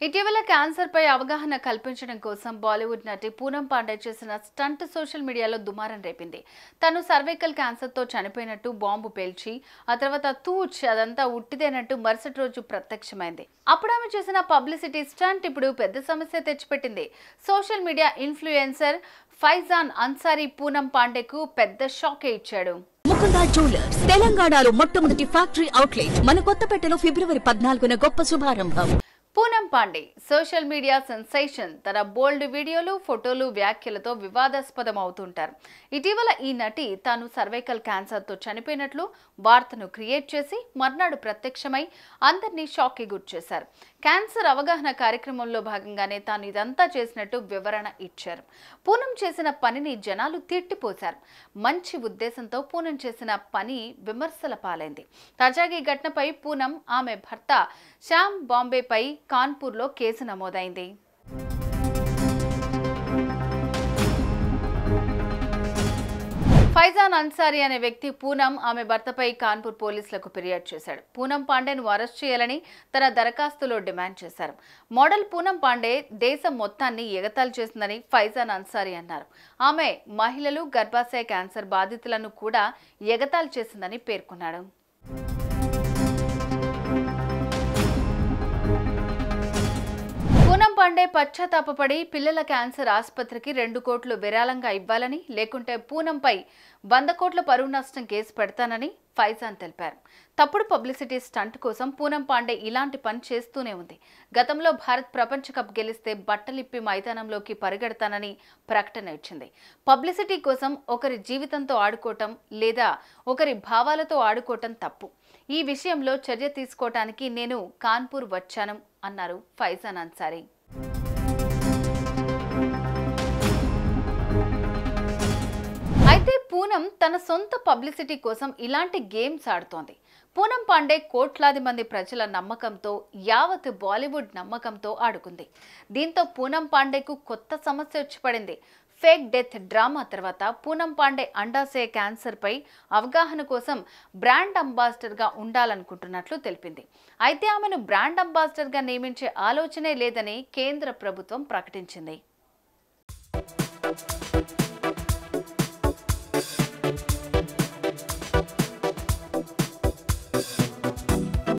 ఇటీవల క్యాన్సర్ పై అవగాహన కల్పించడం కోసం బాలీవుడ్ నటి పూనం పాండే చేసిన స్టంట్ సోషల్ మీడియాలో దుమారం రేపింది. తను సర్వైకల్ క్యాన్సర్ తో చనిపోయినట్టు బాంబు పేల్చి ఆ తర్వాత అదంతా ఉట్టిదేనట్టు మరుసటి రోజు ప్రత్యక్షమైంది. అప్పుడు ఆమె చేసిన పబ్లిసిటీ స్టంట్ ఇప్పుడు పెద్ద సమస్య తెచ్చిపెట్టింది. Social media influencer Faizan Ansari Poonam పాండేకు పెద్ద షాక్ ఇచ్చాడు. ముకుందా జ్యువెలర్స్ తెలంగాణలో మొట్టమొదటి ఫ్యాక్టరీ అవుట్లెట్ మన కొత్తపేటలో ఫిబ్రవరి 14న గొప్ప శుభారంభం. Poonam Pandey social media sensation. తన బోల్డ్ వీడియోలు, ఫోటోలు, వ్యాఖ్యలతో వివాదాస్పదం అవుతుంటారు. ఇటీవల ఈ నటి తాను సర్వైకల్ క్యాన్సర్తో చనిపోయినట్లు వార్తను క్రియేట్ చేసి మర్నాడు ప్రత్యక్షమై అందరినీ షాక్కి గురిచేశారు. క్యాన్సర్ అవగాహన కార్యక్రమంలో భాగంగానే తాను ఇదంతా చేసినట్టు వివరణ ఇచ్చారు. పూనం చేసిన పనిని జనాలు తిట్టిపోశారు. మంచి ఉద్దేశంతో పూనం చేసిన పని విమర్శల పాలైంది. తాజాగా ఈ ఘటనపై పూనం, ఆమె భర్త శ్యామ్ బాంబేపై కాన్పూర్లో కేసు నమోదైంది. ఫైజాన్ అన్సారీ అనే వ్యక్తి పూనం, ఆమె భర్తపై కాన్పూర్ పోలీసులకు ఫిర్యాదు చేశాడు. పూనం పాండేను అరెస్ట్ చేయాలని తన దరఖాస్తులో డిమాండ్ చేశారు. మోడల్ పూనం పాండే దేశం మొత్తాన్ని ఎగతాళి చేసిందని ఫైజాన్ అన్సారీ అన్నారు. ఆమె మహిళలు, గర్భాశయ క్యాన్సర్ బాధితులను కూడా ఎగతాళి చేసిందని పేర్కొన్నాడు. పూనం పాండే పశ్చాత్తాపపడి పిల్లల క్యాన్సర్ ఆసుపత్రికి 2 కోట్లు విరాళంగా ఇవ్వాలని, లేకుంటే పూనంపై 100 కోట్ల పరువు నష్టం కేసు పెడతానని ఫైజాన్ తెలిపారు. తప్పుడు పబ్లిసిటీ స్టంట్ కోసం పూనం పాండే ఇలాంటి పని చేస్తూనే ఉంది. గతంలో భారత్ ప్రపంచ కప్ గెలిస్తే బట్టలిప్పి మైదానంలోకి పరిగెడతానని ప్రకటన ఇచ్చింది. పబ్లిసిటీ కోసం ఒకరి జీవితంతో ఆడుకోవటం లేదా ఒకరి భావాలతో ఆడుకోవటం తప్పు. ఈ విషయంలో చర్య తీసుకోవటానికి నేను కాన్పూర్ వచ్చాను అన్నారు ఫైజాన్ అన్సారీ. అయితే పూనం తన సొంత పబ్లిసిటీ కోసం ఇలాంటి గేమ్స్ ఆడుతోంది. పూనం పాండే కోట్లాది మంది ప్రజల నమ్మకంతో, యావత్ బాలీవుడ్ నమ్మకంతో ఆడుకుంది. దీంతో పూనం పాండేకు కొత్త సమస్య వచ్చి పడింది. ఫేక్ డెత్ డ్రామా తర్వాత పూనం పాండే అండాశయ క్యాన్సర్ పై అవగాహన కోసం బ్రాండ్ అంబాసిడర్గా ఉండాలనుకుంటున్నట్లు తెలిపింది. అయితే ఆమెను బ్రాండ్ అంబాసిడర్గా నియమించే ఆలోచనే లేదని కేంద్ర ప్రభుత్వం ప్రకటించింది.